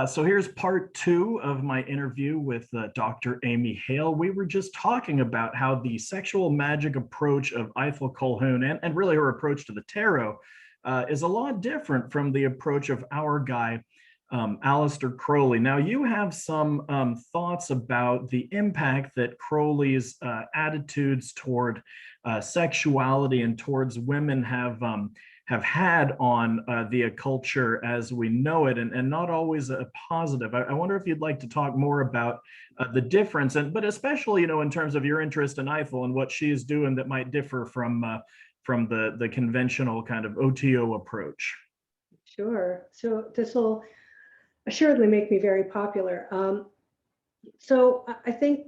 So here's part two of my interview with Dr. Amy Hale. We were just talking about how the sexual magic approach of Ethel Colquhoun and really her approach to the tarot is a lot different from the approach of our guy, Aleister Crowley. Now, you have some thoughts about the impact that Crowley's attitudes toward sexuality and towards women have had on the culture as we know it, and not always a positive. I wonder if you'd like to talk more about the difference, but especially, in terms of your interest in Ethel and what she is doing that might differ from the conventional kind of OTO approach. Sure. So this will assuredly make me very popular. So I think,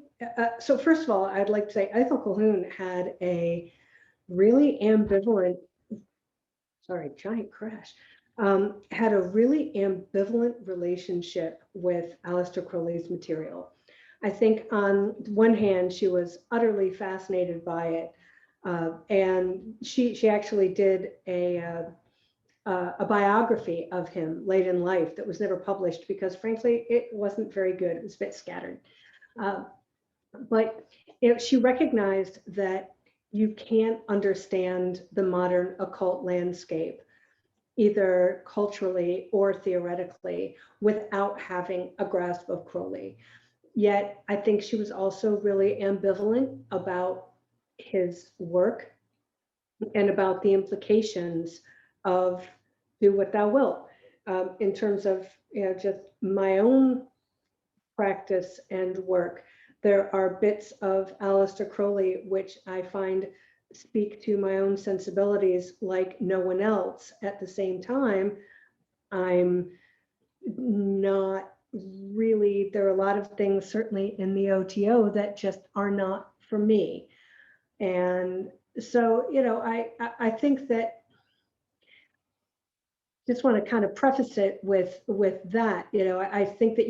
so first of all, I'd like to say Ethel Colquhoun had a really ambivalent, sorry, giant crash, had a really ambivalent relationship with Aleister Crowley's material. I think on one hand, she was utterly fascinated by it. And she actually did a biography of him late in life that was never published because frankly, it wasn't very good. It was a bit scattered. But she recognized that you can't understand the modern occult landscape, either culturally or theoretically, without having a grasp of Crowley. Yet I think she was also really ambivalent about his work and about the implications of do what thou wilt, in terms of just my own practice and work. There are bits of Aleister Crowley which I find speak to my own sensibilities like no one else. At the same time, I'm not really, there are a lot of things certainly in the OTO that just are not for me. And so, I think that just want to kind of preface it with that. I think that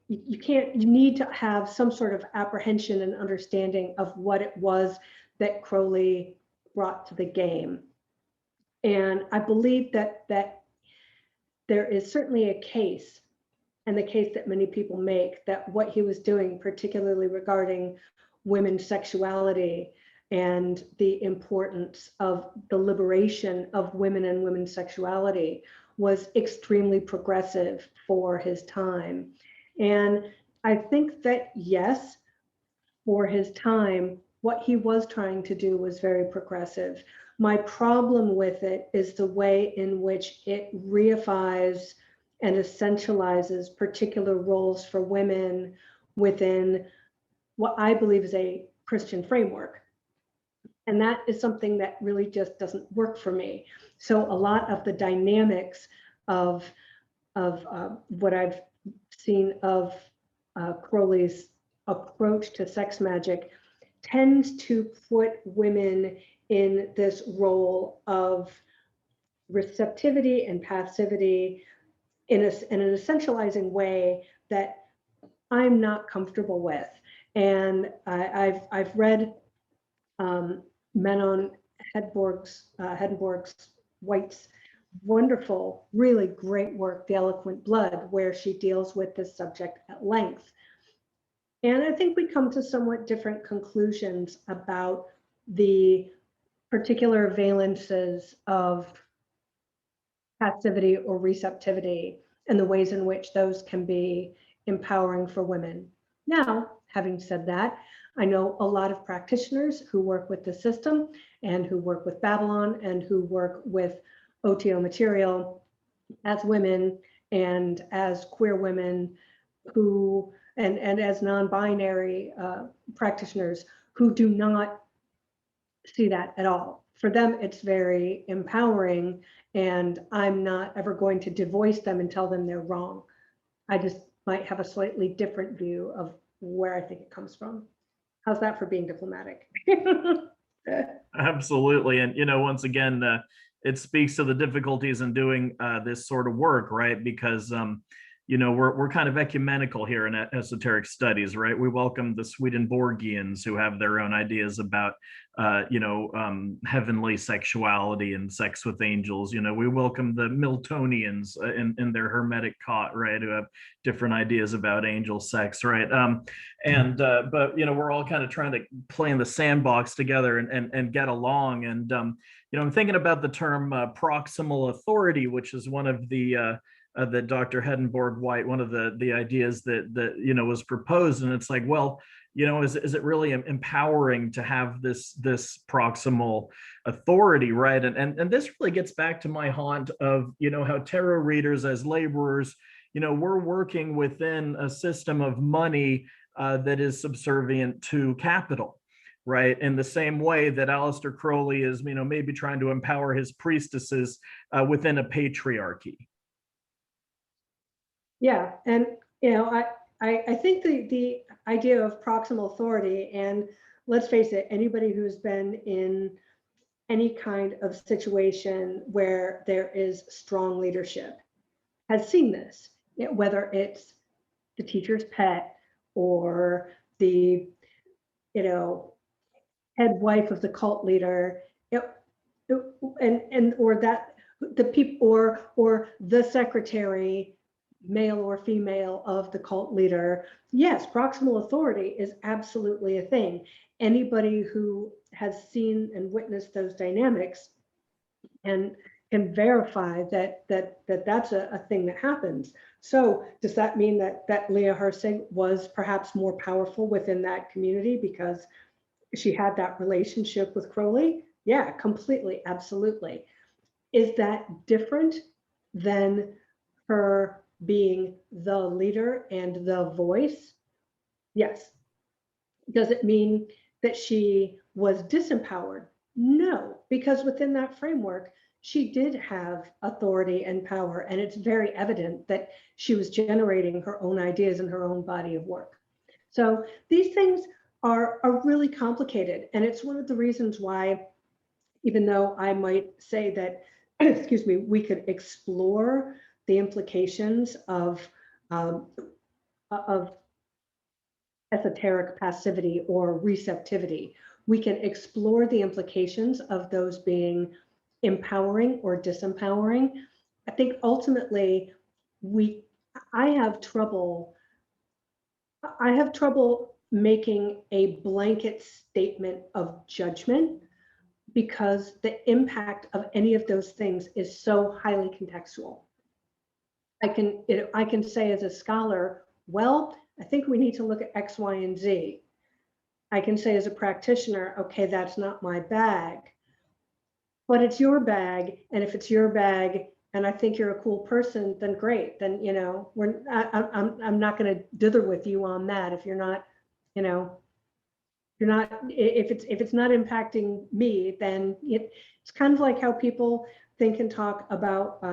you need to have some sort of apprehension and understanding of what it was that Crowley brought to the game. And I believe that there is certainly a case, and the case that many people make, that what he was doing, particularly regarding women's sexuality and the importance of the liberation of women and women's sexuality, was extremely progressive for his time. And I think that, yes, for his time, what he was trying to do was very progressive. My problem with it is the way in which it reifies and essentializes particular roles for women within what I believe is a Christian framework. And that is something that really just doesn't work for me. So a lot of the dynamics of what I've seen of Crowley's approach to sex magic tends to put women in this role of receptivity and passivity in an essentializing way that I'm not comfortable with. And I've read Manon Hedborg's White's wonderful, really great work, The Eloquent Blood, where she deals with this subject at length. And I think we come to somewhat different conclusions about the particular valences of passivity or receptivity and the ways in which those can be empowering for women. Now, having said that, I know a lot of practitioners who work with the system and who work with Babylon and who work with OTO material as women and as queer women who, and as non-binary practitioners who do not see that at all. For them, it's very empowering, and I'm not ever going to devoice them and tell them they're wrong. I just might have a slightly different view of where I think it comes from. How's that for being diplomatic? Absolutely. And, once again, it speaks to the difficulties in doing this sort of work, right? Because, we're kind of ecumenical here in esoteric studies, right? We welcome the Swedenborgians who have their own ideas about, heavenly sexuality and sex with angels. We welcome the Miltonians in their hermetic cot, right? Who have different ideas about angel sex, right? But we're all kind of trying to play in the sandbox together and get along. And I'm thinking about the term proximal authority, which is one of the that Dr. Hedenborg White, one of the ideas that was proposed, and it's like, well, is it really empowering to have this proximal authority, right? And this really gets back to my haunt of how tarot readers as laborers, we're working within a system of money that is subservient to capital, right? In the same way that Aleister Crowley is, maybe trying to empower his priestesses within a patriarchy. Yeah, and I think the idea of proximal authority, and let's face it, anybody who's been in any kind of situation where there is strong leadership has seen this, whether it's the teacher's pet or the head wife of the cult leader, and or that the people or the secretary, male or female, of the cult leader. Yes, proximal authority is absolutely a thing. Anybody who has seen and witnessed those dynamics and can verify that's a thing that happens. So does that mean that Leah Hersing was perhaps more powerful within that community because she had that relationship with Crowley? Yeah, completely, absolutely. Is that different than her being the leader and the voice? Yes. Does it mean that she was disempowered? No, because within that framework, she did have authority and power, and it's very evident that she was generating her own ideas and her own body of work. So these things are really complicated, and it's one of the reasons why, even though I might say that, excuse me, we could explore the implications of esoteric passivity or receptivity. We can explore the implications of those being empowering or disempowering. I think ultimately I have trouble making a blanket statement of judgment because the impact of any of those things is so highly contextual. I can say as a scholar, well, I think we need to look at X, Y, and Z. I can say as a practitioner, okay, that's not my bag, but it's your bag. And if it's your bag and I think you're a cool person, then great. Then, I'm not going to dither with you on that. If you're not, if it's not impacting me, then it's kind of like how people think and talk about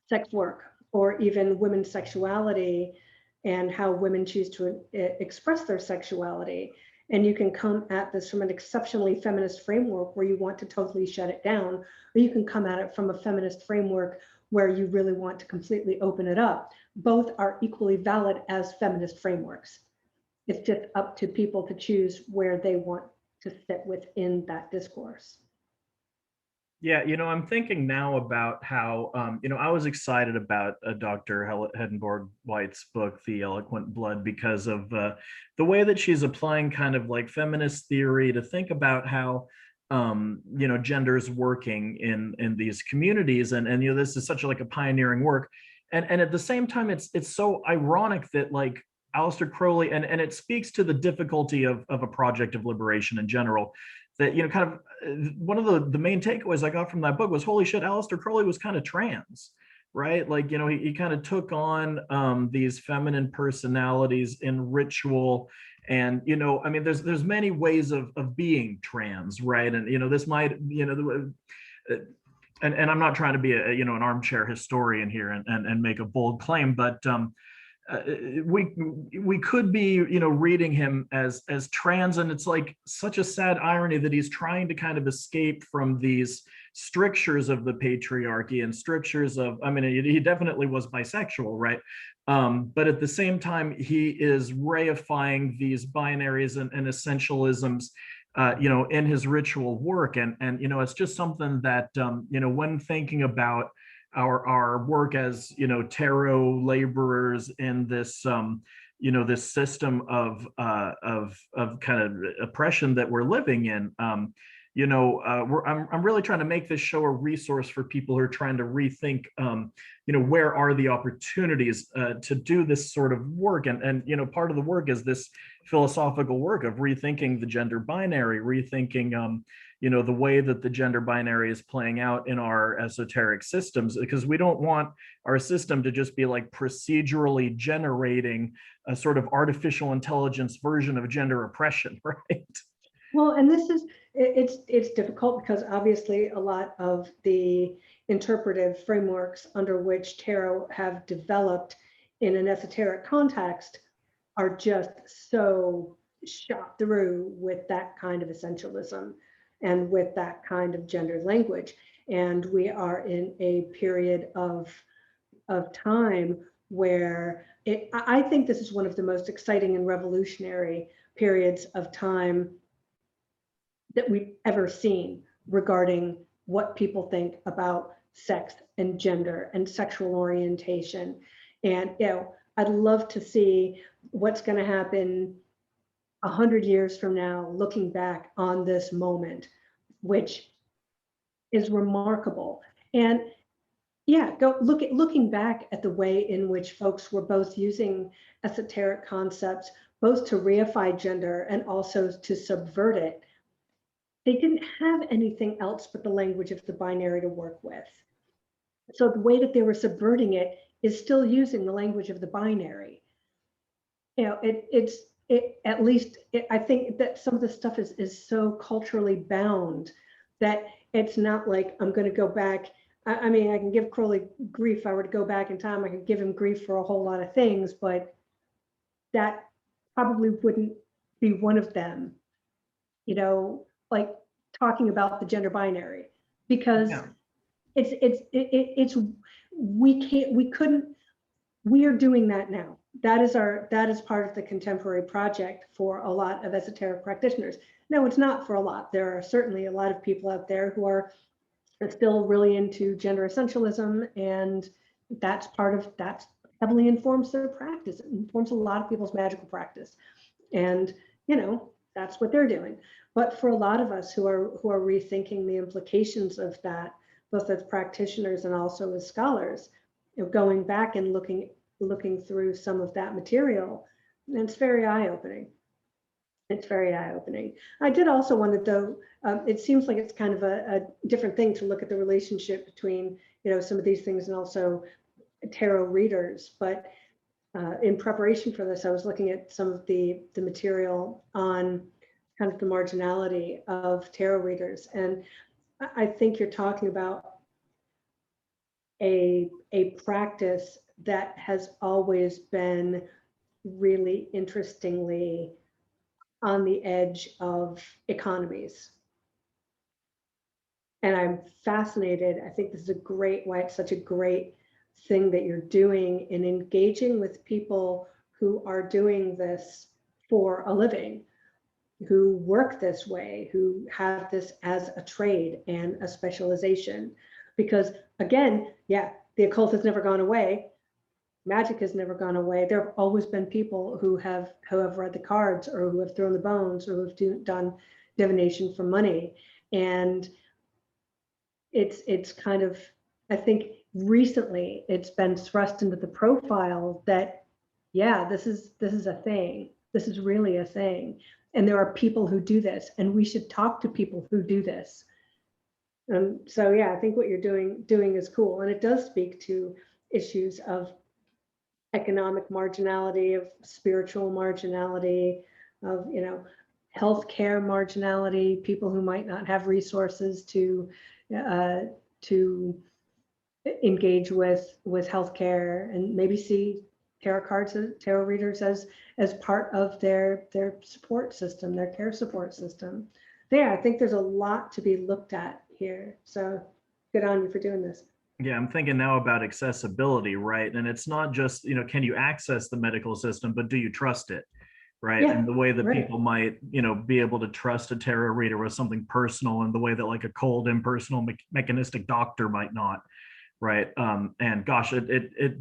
sex work or even women's sexuality and how women choose to express their sexuality. And you can come at this from an exceptionally feminist framework where you want to totally shut it down, or you can come at it from a feminist framework where you really want to completely open it up. Both are equally valid as feminist frameworks. It's just up to people to choose where they want to sit within that discourse. Yeah, I'm thinking now about how, I was excited about Dr. Hedenborg White's book, The Eloquent Blood, because of the way that she's applying kind of like feminist theory to think about how, gender's working in these communities. And this is such like a pioneering work. And at the same time, it's so ironic that like Aleister Crowley, and it speaks to the difficulty of a project of liberation in general, that kind of one of the main takeaways I got from that book was, holy shit, Aleister Crowley was kind of trans, right? Like he kind of took on these feminine personalities in ritual, and I mean there's many ways of being trans, right? And this might and I'm not trying to be an armchair historian here and make a bold claim, but we could be, reading him as trans, and it's like such a sad irony that he's trying to kind of escape from these strictures of the patriarchy and strictures of, I mean, he definitely was bisexual, right? But at the same time, he is reifying these binaries and essentialisms, in his ritual work, and it's just something that, when thinking about our work as, tarot laborers in this, this system of kind of oppression that we're living in. I'm really trying to make this show a resource for people who are trying to rethink, where are the opportunities to do this sort of work, and part of the work is this philosophical work of rethinking the gender binary, rethinking, the way that the gender binary is playing out in our esoteric systems, because we don't want our system to just be like procedurally generating a sort of artificial intelligence version of gender oppression, right? Well, and this is, it's difficult because obviously a lot of the interpretive frameworks under which tarot have developed in an esoteric context are just so shot through with that kind of essentialism and with that kind of gendered language. And we are in a period of time where I think this is one of the most exciting and revolutionary periods of time that we've ever seen regarding what people think about sex and gender and sexual orientation. And I'd love to see what's going to happen 100 years from now, looking back on this moment, which is remarkable. And looking back at the way in which folks were both using esoteric concepts, both to reify gender and also to subvert it. They didn't have anything else but the language of the binary to work with. So the way that they were subverting it is still using the language of the binary. I think that some of the stuff is so culturally bound that it's not like I'm going to go back. I mean, I can give Crowley grief. If I were to go back in time, I could give him grief for a whole lot of things, but that probably wouldn't be one of them. Like talking about the gender binary, because we are doing that now. That is part of the contemporary project for a lot of esoteric practitioners. No, it's not for a lot. There are certainly a lot of people out there who are still really into gender essentialism, and that heavily informs their practice. It informs a lot of people's magical practice, and that's what they're doing. But for a lot of us who are rethinking the implications of that, both as practitioners and also as scholars, going back and looking through some of that material, it's very eye-opening. It's very eye-opening. I did also want to, though, it seems like it's kind of a different thing to look at the relationship between, some of these things and also tarot readers. But in preparation for this, I was looking at some of the material on kind of the marginality of tarot readers. And I think you're talking about a practice that has always been really interestingly on the edge of economies. And I'm fascinated. I think this is why it's such a great thing that you're doing in engaging with people who are doing this for a living, who work this way, who have this as a trade and a specialization. Because again, the occult has never gone away. Magic has never gone away. There have always been people who have read the cards, or who have thrown the bones, or who have done divination for money. And it's kind of, I think recently it's been thrust into the profile that, this is a thing. This is really a thing. And there are people who do this, and we should talk to people who do this. So I think what you're doing is cool. And it does speak to issues of economic marginality, of spiritual marginality, of healthcare marginality, people who might not have resources to engage with healthcare and maybe see tarot cards, tarot readers as part of their support system, their care support system. I think there's a lot to be looked at here. So good on you for doing this. Yeah, I'm thinking now about accessibility, right? And it's not just, can you access the medical system, but do you trust it? Right. Yeah, and the way that right. people might, be able to trust a tarot reader with something personal, and the way that like a cold, impersonal, mechanistic doctor might not. Right. And gosh, it's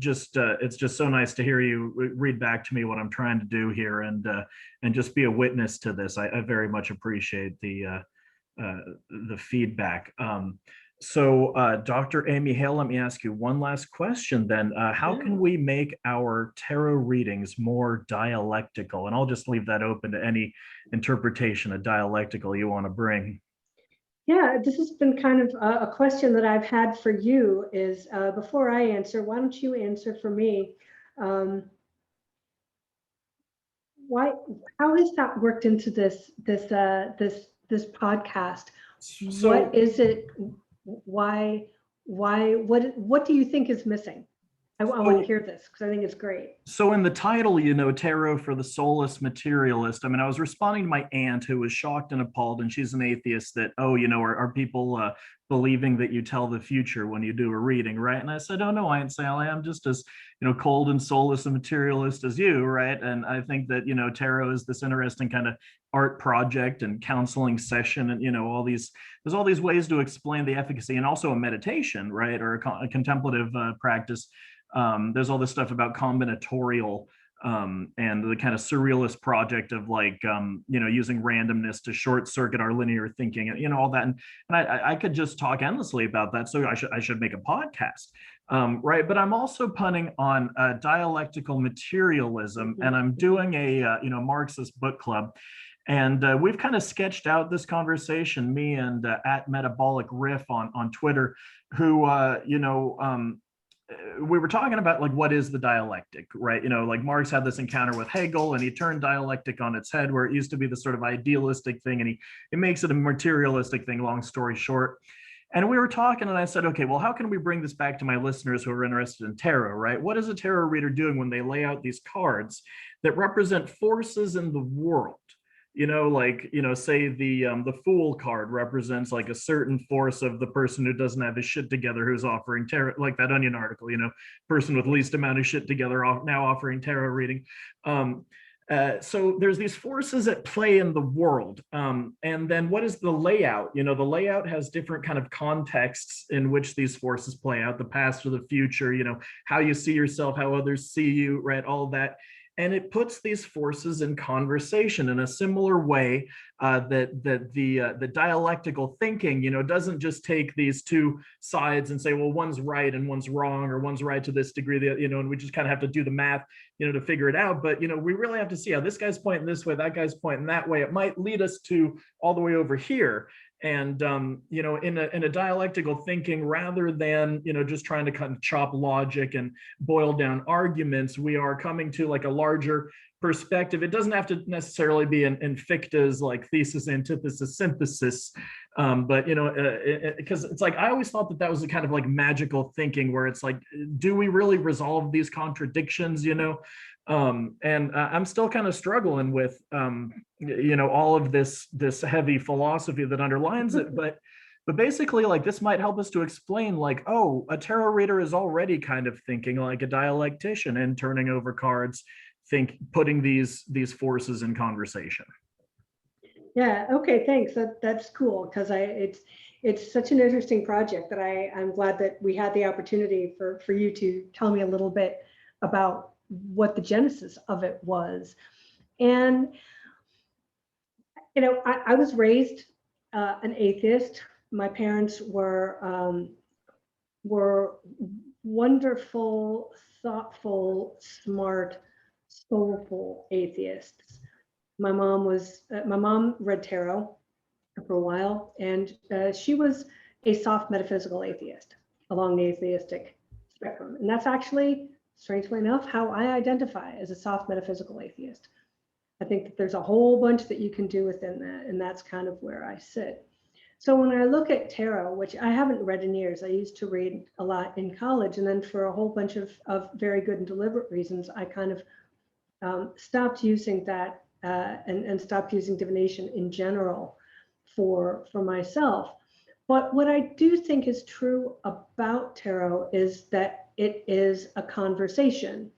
just so nice to hear you read back to me what I'm trying to do here, and just be a witness to this. I very much appreciate the feedback. So Dr. Amy Hale, let me ask you one last question then. How can we make our tarot readings more dialectical? And I'll just leave that open to any interpretation of dialectical you want to bring. Yeah, this has been kind of a question that I've had for you is, before I answer, why don't you answer for me? How has that worked into this podcast? So, what is it? Why, what do you think is missing? I want to hear this because I think it's great. So in the title, tarot for the soulless materialist. I mean, I was responding to my aunt, who was shocked and appalled, and she's an atheist, that, are people believing that you tell the future when you do a reading, right? And I said, oh no, Aunt Sally, I'm just as, cold and soulless and materialist as you, right? And I think that, tarot is this interesting kind of art project and counseling session, and, there's all these ways to explain the efficacy, and also a meditation, right? Or a contemplative practice. There's all this stuff about combinatorial, and the kind of surrealist project of like, using randomness to short circuit our linear thinking, and all that. And I could just talk endlessly about that. So I should make a podcast, right? But I'm also punning on dialectical materialism, and I'm doing a Marxist book club. And we've kind of sketched out this conversation, me and at Metabolic Riff on Twitter, who, we were talking about like, what is the dialectic, right? Like Marx had this encounter with Hegel, and he turned dialectic on its head, where it used to be this sort of idealistic thing, and he makes it a materialistic thing, long story short. And we were talking, and I said, okay, well, how can we bring this back to my listeners who are interested in tarot, right? What is a tarot reader doing when they lay out these cards that represent forces in the world? Say the Fool card represents like a certain force of the person who doesn't have his shit together, who's offering tarot, like that Onion article, person with least amount of shit together now offering tarot reading. So there's these forces at play in the world. And then what is the layout? The layout has different kind of contexts in which these forces play out, the past or the future, how you see yourself, how others see you, right? All of that. And it puts these forces in conversation in a similar way that the dialectical thinking, doesn't just take these two sides and say, well, one's right and one's wrong, or one's right to this degree, and we just kind of have to do the math, to figure it out. But, we really have to see how this guy's pointing this way, that guy's pointing that way. It might lead us to all the way over here. And, in a dialectical thinking, rather than, just trying to kind of chop logic and boil down arguments, we are coming to like a larger perspective. It doesn't have to necessarily be in Fichte's like thesis, antithesis, synthesis. But, because it's like, I always thought that was a kind of like magical thinking, where it's like, do we really resolve these contradictions, and I'm still kind of struggling with, all of this heavy philosophy that underlines it. But basically, like, this might help us to explain, like, oh, a tarot reader is already kind of thinking like a dialectician and turning over cards, putting these forces in conversation. Yeah. Okay. Thanks. That's cool, because it's such an interesting project that I'm glad that we had the opportunity for you to tell me a little bit about what the genesis of it was. And I was raised an atheist. My parents were wonderful, thoughtful, smart, soulful atheists. My mom read tarot for a while, and she was a soft metaphysical atheist along the atheistic spectrum. And that's actually, strangely enough, how I identify, as a soft metaphysical atheist. I think that there's a whole bunch that you can do within that, and that's kind of where I sit. So when I look at tarot, which I haven't read in years, I used to read a lot in college, and then for a whole bunch of very good and deliberate reasons, I kind of stopped using that and stopped using divination in general for myself. But what I do think is true about tarot is that it is a conversation,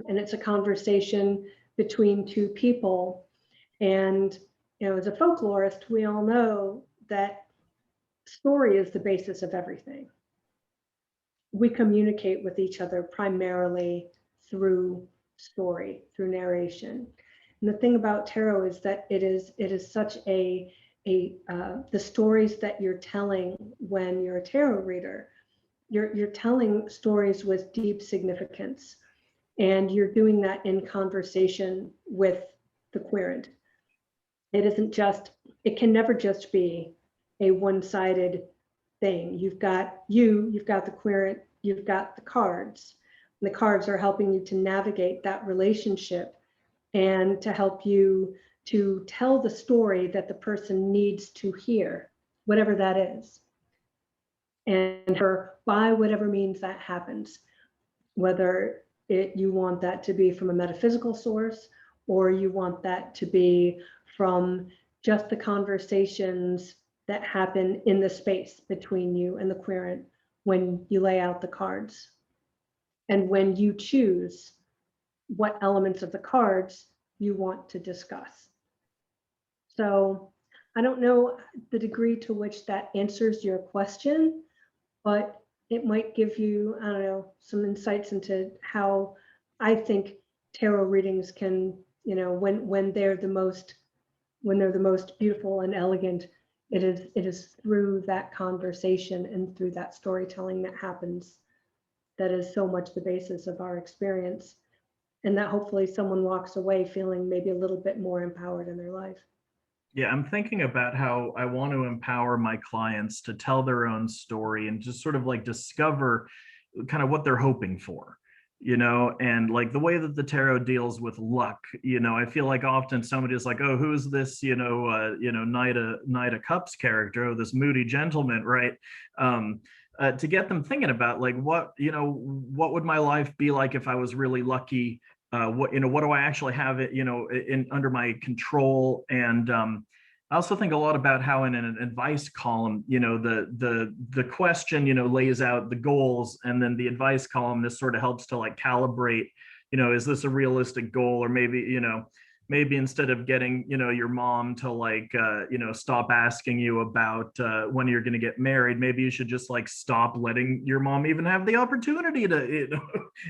and it's a conversation between two people. And as a folklorist, we all know that story is the basis of everything. We communicate with each other primarily through story, through narration. And the thing about tarot is that it is such the stories that you're telling when you're a tarot reader, you're telling stories with deep significance, and you're doing that in conversation with the querent. It can never just be a one-sided thing. You've got the querent, you've got the cards. And the cards are helping you to navigate that relationship and to help you to tell the story that the person needs to hear, whatever that is. And by whatever means that happens, whether you want that to be from a metaphysical source, or you want that to be from just the conversations that happen in the space between you and the querent when you lay out the cards, and when you choose what elements of the cards you want to discuss. So I don't know the degree to which that answers your question, but it might give you, I don't know, some insights into how I think tarot readings can, when they're the most beautiful and elegant, it is through that conversation and through that storytelling that happens that is so much the basis of our experience, and that hopefully someone walks away feeling maybe a little bit more empowered in their life. Yeah, I'm thinking about how I want to empower my clients to tell their own story and just sort of like discover kind of what they're hoping for, and like the way that the tarot deals with luck. I feel like often somebody's like, oh, who's this, Knight of Cups character, oh, this moody gentleman, right? To get them thinking about like what would my life be like if I was really lucky. What do I actually have it, in under my control? And I also think a lot about how in an advice column, the question, lays out the goals, and then the advice column, this sort of helps to like calibrate, is this a realistic goal? Or maybe instead of getting, your mom to like, stop asking you about when you're going to get married, maybe you should just like stop letting your mom even have the opportunity to,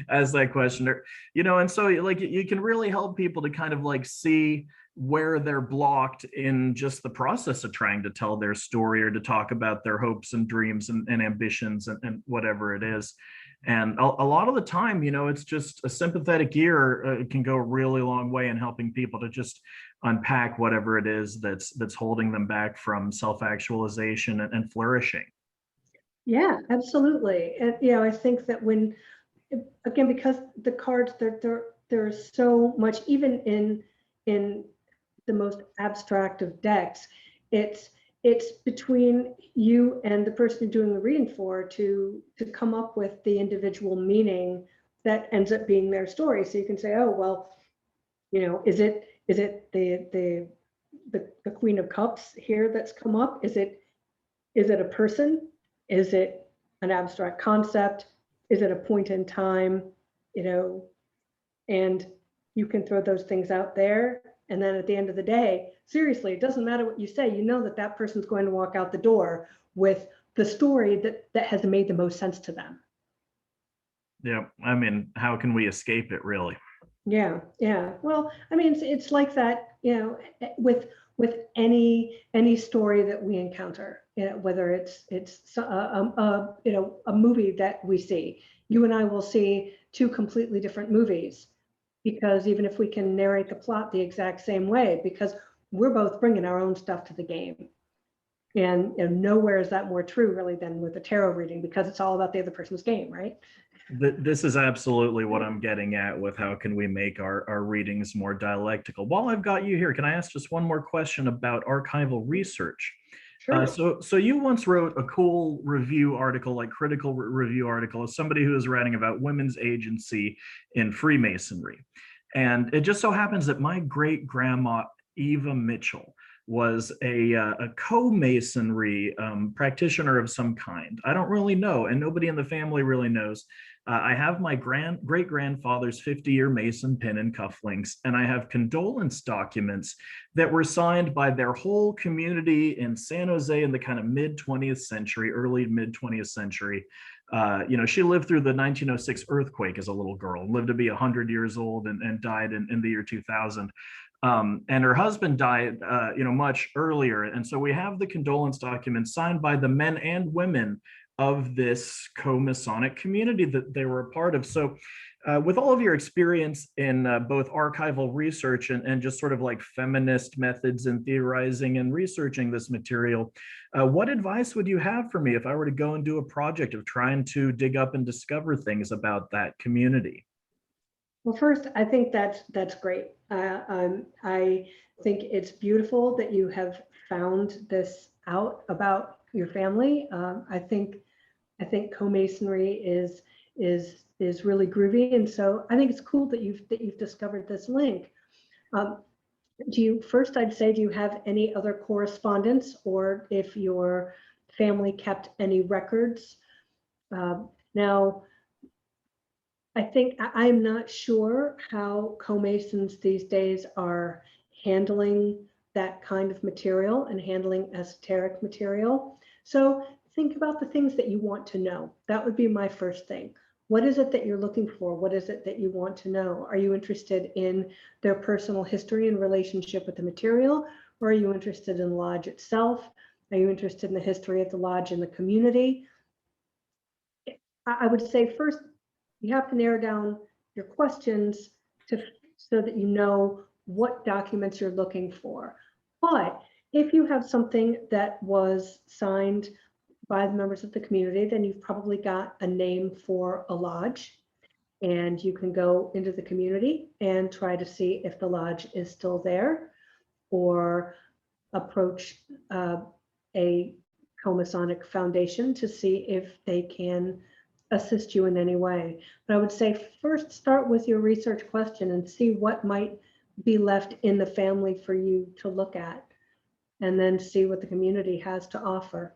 ask that question. Or, and so like you can really help people to kind of like see where they're blocked in just the process of trying to tell their story or to talk about their hopes and dreams and ambitions and whatever it is. And a lot of the time, it's just a sympathetic ear can go a really long way in helping people to just unpack whatever it is that's holding them back from self-actualization and flourishing. Yeah, absolutely. And I think that when, again, because the cards, there's so much, even in the most abstract of decks, it's between you and the person you're doing the reading for to come up with the individual meaning that ends up being their story. So you can say, oh, well, is it the Queen of Cups here that's come up? Is it a person? Is it an abstract concept? Is it a point in time? And you can throw those things out there. And then at the end of the day, seriously, it doesn't matter what you say. That person's going to walk out the door with the story that has made the most sense to them. Yeah, I mean, how can we escape it, really? Yeah. Well, I mean, it's like that, with any story that we encounter, whether it's a movie that we see. You and I will see two completely different movies, because even if we can narrate the plot the exact same way, because we're both bringing our own stuff to the game. And nowhere is that more true really than with a tarot reading, because it's all about the other person's game, right? This is absolutely what I'm getting at with how can we make our readings more dialectical. While I've got you here, can I ask just one more question about archival research? Sure. So you once wrote a cool review article, like critical review article, as somebody who is writing about women's agency in Freemasonry. And it just so happens that my great grandma, Eva Mitchell, was a co-masonry practitioner of some kind. I don't really know, and nobody in the family really knows. I have my great grandfather's 50-year Mason pin and cufflinks, and I have condolence documents that were signed by their whole community in San Jose in the kind of mid 20th century, early mid 20th century. She lived through the 1906 earthquake as a little girl, lived to be 100 years old, and died in the year 2000. And her husband died, much earlier. And so we have the condolence documents signed by the men and women of this co-Masonic community that they were a part of. So with all of your experience in both archival research and just sort of like feminist methods in theorizing and researching this material, what advice would you have for me if I were to go and do a project of trying to dig up and discover things about that community? Well, first, I think that's great. I think it's beautiful that you have found this out about your family. I think co-masonry is really groovy, and so I think it's cool that you've discovered this link. I'd say, do you have any other correspondence, or if your family kept any records? Now, I think I'm not sure how co-masons these days are handling that kind of material and handling esoteric material. So think about the things that you want to know. That would be my first thing. What is it that you're looking for? What is it that you want to know? Are you interested in their personal history and relationship with the material? Or are you interested in the lodge itself? Are you interested in the history of the lodge and the community? I would say first, you have to narrow down your questions so that you know what documents you're looking for. But if you have something that was signed by the members of the community, then you've probably got a name for a lodge, and you can go into the community and try to see if the lodge is still there, or approach a co-Masonic foundation to see if they can assist you in any way. But I would say first start with your research question and see what might be left in the family for you to look at, and then see what the community has to offer.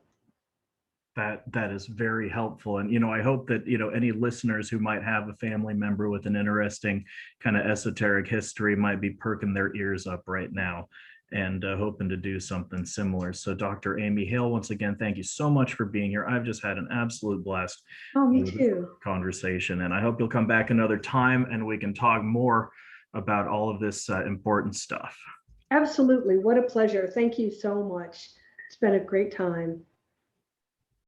That is very helpful. And I hope that any listeners who might have a family member with an interesting kind of esoteric history might be perking their ears up right now and hoping to do something similar. So Dr. Amy Hale, once again, thank you so much for being here. I've just had an absolute blast Oh, me with the too. conversation, and I hope you'll come back another time and we can talk more about all of this important stuff. Absolutely. What a pleasure. Thank you so much. It's been a great time.